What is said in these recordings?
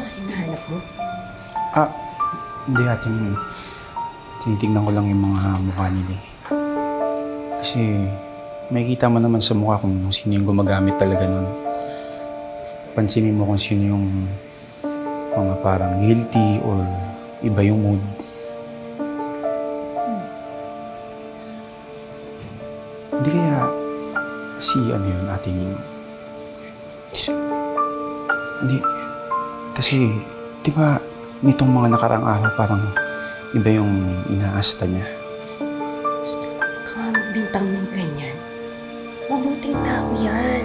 kasi nahanap mo? Ah, hindi Ate Ning. Tinitignan ko lang yung mga mukha nila eh. Kasi makikita mo naman sa mukha kung sino yung gumagamit talaga nun. Pansinin mo kung sino yung mga parang guilty or iba yung mood. Hindi kaya si ano yun, Ate Ning? Hindi. Kasi, di ba, nitong mga nakarang araw parang iba yung inaasta niya. Huwag ka magbintang ng ganyan. Mabuting tao yan.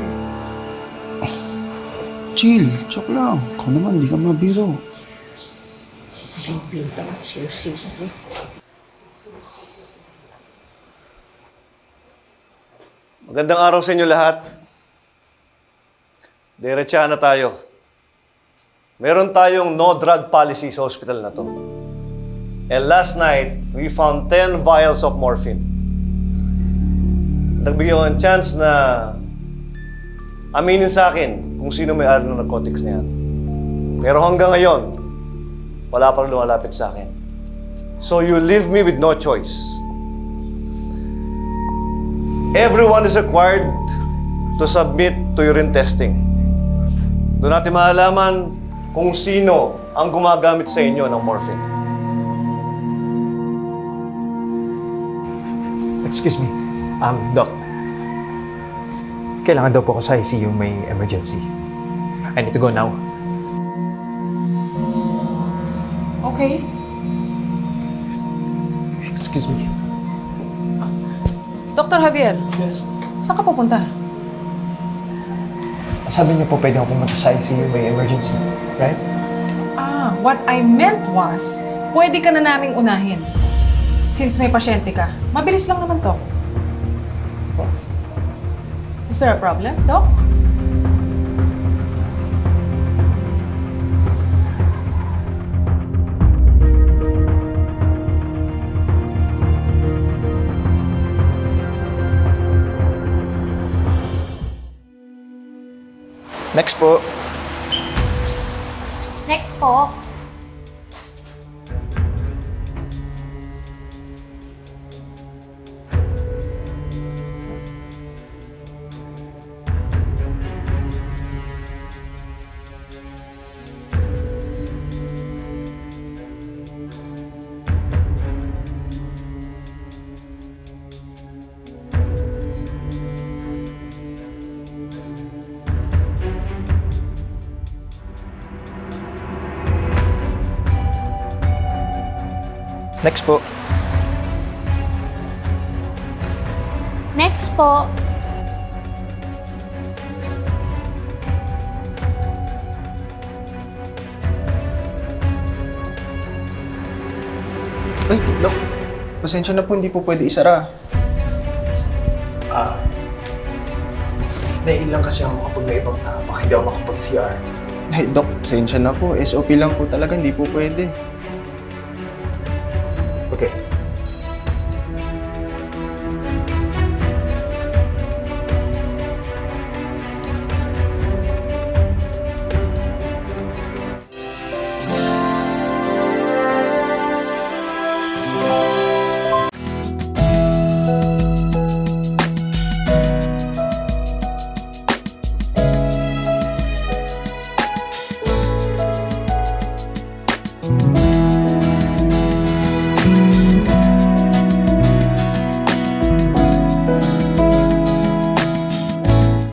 Chill, joke lang. Ikaw naman, di ka mabiro. Bintang, sino-sino. Magandang araw sa inyo lahat. Diretsahan na tayo. Meron tayong no drug policy sa hospital na to. And last night, we found 10 vials of morphine. Nagbigyan ko ng chance na aminin sa akin kung sino may-ari ng narcotics na yan. Pero hanggang ngayon, wala pa rin lumalapit sa akin. So you leave me with no choice. Everyone is required to submit to urine testing. Doon natin malalaman kung sino ang gumagamit sa inyo ng morphine. Excuse me. Doc. Kailangan daw po ako sa ICU, may emergency. I need to go now. Okay. Excuse me. Dr. Javier, Yes. saan ka pupunta? Sabi niyo po pwede ako pumunta sa ICU, may emergency. Right? What I meant was, pwede ka na naming unahin. Since may pasyente ka, mabilis lang naman to. Is there a problem, Doc? Next po. Next po. Next po. Next po. Ay, Dok. Pasensya na po, hindi po pwede isara. Naiilang kasi ako kapag may ibang tao, baka hindi ako makapag-CR. Ay, Dok, pasensya na po. SOP lang po talaga, hindi po pwede.